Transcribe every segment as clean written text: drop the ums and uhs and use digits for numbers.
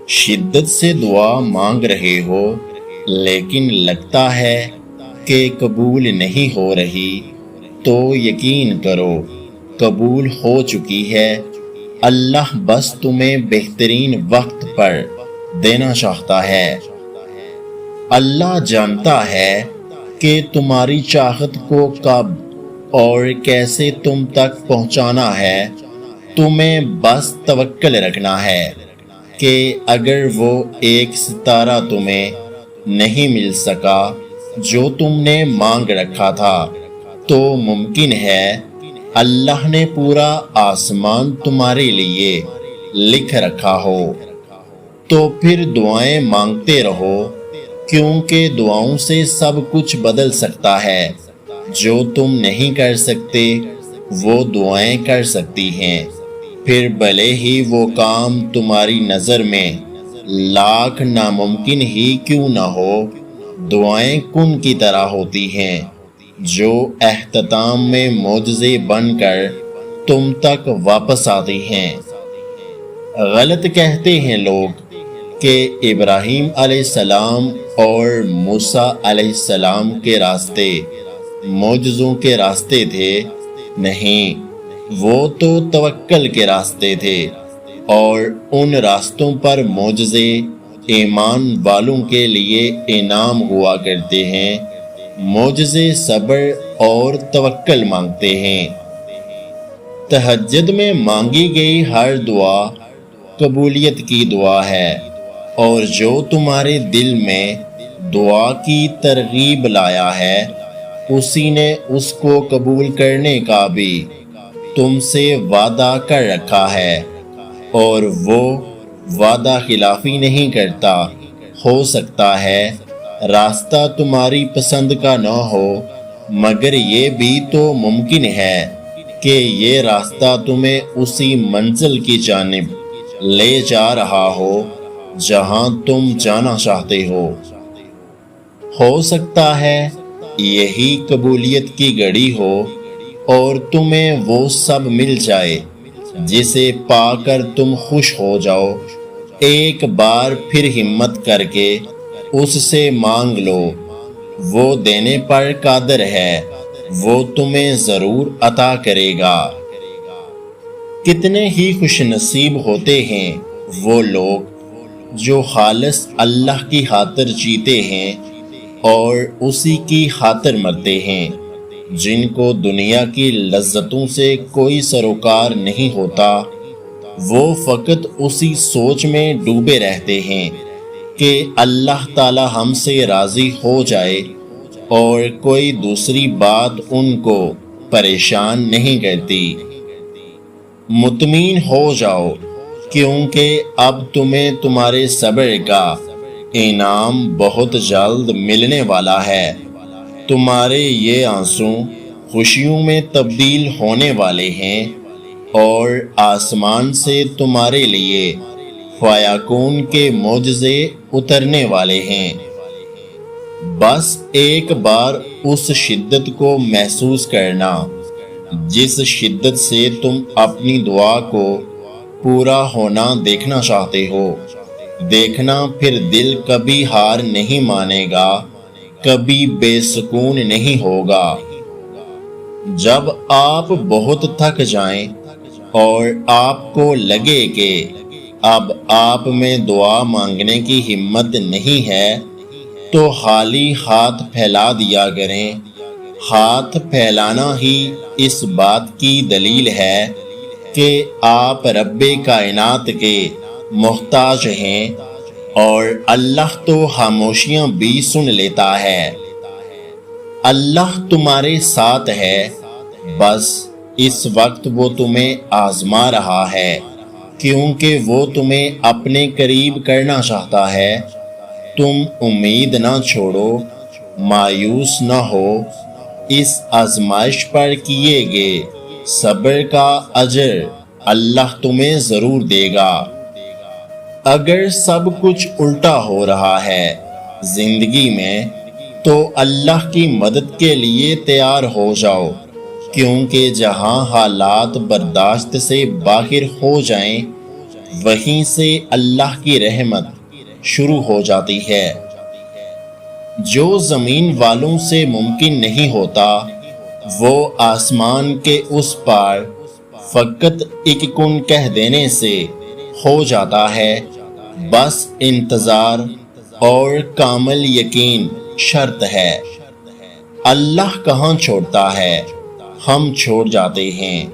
شدت سے دعا مانگ رہے ہو لیکن لگتا ہے کہ قبول نہیں ہو رہی تو یقین کرو قبول ہو چکی ہے۔ اللہ بس تمہیں بہترین وقت پر دینا چاہتا ہے۔ اللہ جانتا ہے کہ تمہاری چاہت کو کب اور کیسے تم تک پہنچانا ہے۔ تمہیں بس توکل رکھنا ہے کہ اگر وہ ایک ستارہ تمہیں نہیں مل سکا جو تم نے مانگ رکھا تھا تو ممکن ہے اللہ نے پورا آسمان تمہارے لیے لکھ رکھا ہو۔ تو پھر دعائیں مانگتے رہو کیونکہ دعاؤں سے سب کچھ بدل سکتا ہے۔ جو تم نہیں کر سکتے وہ دعائیں کر سکتی ہیں، پھر بھلے ہی وہ کام تمہاری نظر میں لاکھ ناممکن ہی کیوں نہ ہو۔ دعائیں کن کی طرح ہوتی ہیں جو اختتام میں معجزے بن کر تم تک واپس آتی ہیں۔ غلط کہتے ہیں لوگ کہ ابراہیم علیہ السلام اور موسیٰ علیہ السلام کے راستے معجزوں کے راستے تھے۔ نہیں، وہ تو توکل کے راستے تھے، اور ان راستوں پر معجزے ایمان والوں کے لیے انعام ہوا کرتے ہیں۔ معجزے صبر اور توکل مانگتے ہیں۔ تہجد میں مانگی گئی ہر دعا قبولیت کی دعا ہے، اور جو تمہارے دل میں دعا کی ترغیب لایا ہے اسی نے اس کو قبول کرنے کا بھی تم سے وعدہ کر رکھا ہے، اور وہ وعدہ خلافی نہیں کرتا۔ ہو سکتا ہے راستہ تمہاری پسند کا نہ ہو، مگر یہ بھی تو ممکن ہے کہ یہ راستہ تمہیں اسی منزل کی جانب لے جا رہا ہو جہاں تم جانا چاہتے ہو سکتا ہے یہی قبولیت کی گھڑی ہو اور تمہیں وہ سب مل جائے جسے پا کر تم خوش ہو جاؤ۔ ایک بار پھر ہمت کر کے اس سے مانگ لو، وہ دینے پر قادر ہے، وہ تمہیں ضرور عطا کرے گا۔ کتنے ہی خوش نصیب ہوتے ہیں وہ لوگ جو خالص اللہ کی خاطر جیتے ہیں اور اسی کی خاطر مرتے ہیں، جن کو دنیا کی لذتوں سے کوئی سروکار نہیں ہوتا۔ وہ فقط اسی سوچ میں ڈوبے رہتے ہیں کہ اللہ تعالی ہم سے راضی ہو جائے، اور کوئی دوسری بات ان کو پریشان نہیں کرتی۔ مطمئن ہو جاؤ کیونکہ اب تمہیں تمہارے صبر کا انعام بہت جلد ملنے والا ہے۔ تمہارے یہ آنسو خوشیوں میں تبدیل ہونے والے ہیں، اور آسمان سے تمہارے لیے فیاکون کے معجزے اترنے والے ہیں۔ بس ایک بار اس شدت کو محسوس کرنا جس شدت سے تم اپنی دعا کو پورا ہونا دیکھنا چاہتے ہو۔ دیکھنا، پھر دل کبھی ہار نہیں مانے گا، کبھی بے سکون نہیں ہوگا۔ جب آپ بہت تھک جائیں اور آپ کو لگے کہ اب آپ میں دعا مانگنے کی ہمت نہیں ہے تو خالی ہاتھ پھیلا دیا کریں۔ ہاتھ پھیلانا ہی اس بات کی دلیل ہے کہ آپ رب کائنات کے محتاج ہیں، اور اللہ تو خاموشیاں بھی سن لیتا ہے۔ اللہ تمہارے ساتھ ہے، بس اس وقت وہ تمہیں آزما رہا ہے کیونکہ وہ تمہیں اپنے قریب کرنا چاہتا ہے۔ تم امید نہ چھوڑو، مایوس نہ ہو۔ اس آزمائش پر کیے گئے صبر کا اجر اللہ تمہیں ضرور دے گا۔ اگر سب کچھ الٹا ہو رہا ہے زندگی میں تو اللہ کی مدد کے لیے تیار ہو جاؤ، کیونکہ جہاں حالات برداشت سے باہر ہو جائیں وہیں سے اللہ کی رحمت شروع ہو جاتی ہے۔ جو زمین والوں سے ممکن نہیں ہوتا وہ آسمان کے اس پار فقط ایک کن کہہ دینے سے ہو جاتا ہے، بس انتظار اور کامل یقین شرط ہے۔ اللہ کہاں چھوڑتا ہے، ہم چھوڑ جاتے ہیں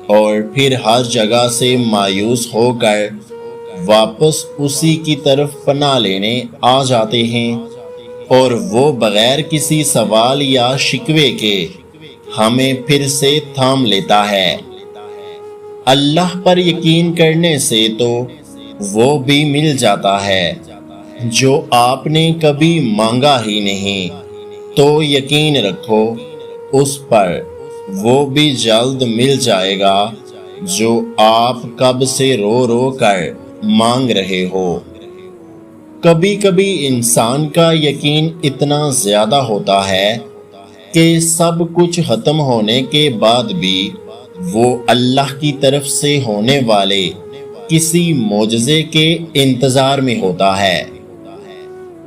اور پھر ہر جگہ سے مایوس ہو کر واپس اسی کی طرف پناہ لینے آ جاتے ہیں، اور وہ بغیر کسی سوال یا شکوے کے ہمیں پھر سے تھام لیتا ہے۔ اللہ پر یقین کرنے سے تو وہ بھی مل جاتا ہے جو آپ نے کبھی مانگا ہی نہیں، تو یقین رکھو اس پر وہ بھی جلد مل جائے گا جو آپ کب سے رو رو کر مانگ رہے ہو۔ کبھی کبھی انسان کا یقین اتنا زیادہ ہوتا ہے کہ سب کچھ ختم ہونے کے بعد بھی وہ اللہ کی طرف سے ہونے والے کسی معجزے کے انتظار میں ہوتا ہے۔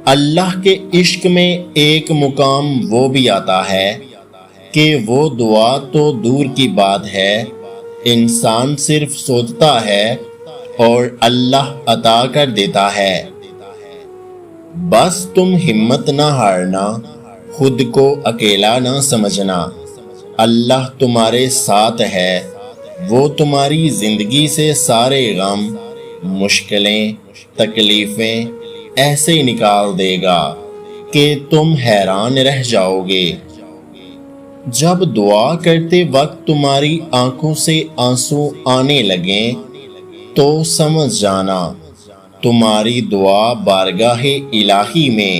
اللہ کے عشق میں ایک مقام وہ بھی آتا ہے کہ وہ دعا تو دور کی بات ہے، انسان صرف سوچتا ہے اور اللہ عطا کر دیتا ہے۔ بس تم ہمت نہ ہارنا، خود کو اکیلا نہ سمجھنا، اللہ تمہارے ساتھ ہے، وہ تمہاری زندگی سے سارے غم، مشکلیں، تکلیفیں ایسے نکال دے گا کہ تم حیران رہ جاؤ گے۔ جب دعا کرتے وقت تمہاری آنکھوں سے آنسو آنے لگیں تو سمجھ جانا تمہاری دعا بارگاہ الہی میں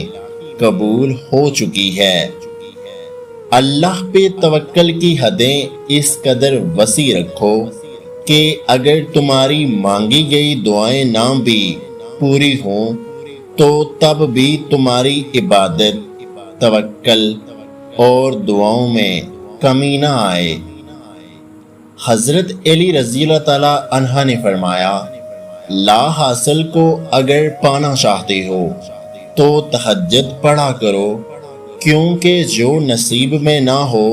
قبول ہو چکی ہے۔ اللہ پہ توکل کی حدیں اس قدر وسیع رکھو کہ اگر تمہاری مانگی گئی دعائیں نہ بھی پوری ہوں تو تب بھی تمہاری عبادت، توکل اور دعاؤں میں کمی نہ آئے۔ حضرت علی رضی اللہ تعالیٰ عنہ نے فرمایا، لا حاصل کو اگر پانا چاہتے ہو تو تہجد پڑھا کرو، کیونکہ جو نصیب میں نہ ہو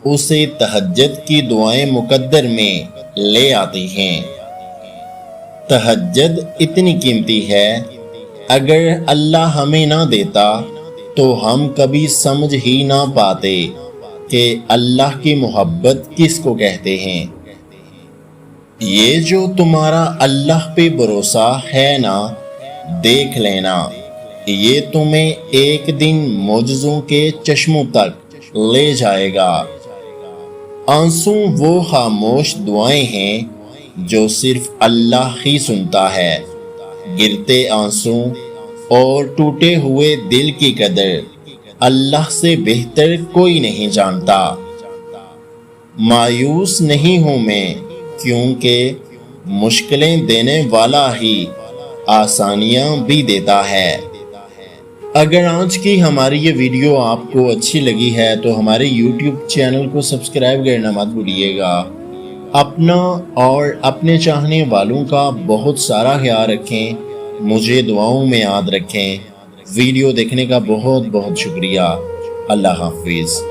اسے تہجد کی دعائیں مقدر میں لے آتی ہیں۔ تہجد اتنی قیمتی ہے، اگر اللہ ہمیں نہ دیتا تو ہم کبھی سمجھ ہی نہ پاتے کہ اللہ کی محبت کس کو کہتے ہیں۔ یہ جو تمہارا اللہ پہ بھروسہ ہے نا، دیکھ لینا یہ تمہیں ایک دن معجزوں کے چشموں تک لے جائے گا۔ آنسو وہ خاموش دعائیں ہیں جو صرف اللہ ہی سنتا ہے۔ گرتے آنسو اور ٹوٹے ہوئے دل کی قدر اللہ سے بہتر کوئی نہیں جانتا۔ مایوس نہیں ہوں میں، کیونکہ مشکلیں دینے والا ہی آسانیاں بھی دیتا ہے۔ اگر آج کی ہماری یہ ویڈیو آپ کو اچھی لگی ہے تو ہمارے یوٹیوب چینل کو سبسکرائب کرنا مت بھولیے گا۔ اپنا اور اپنے چاہنے والوں کا بہت سارا خیال رکھیں، مجھے دعاؤں میں یاد رکھیں۔ ویڈیو دیکھنے کا بہت بہت شکریہ۔ اللہ حافظ۔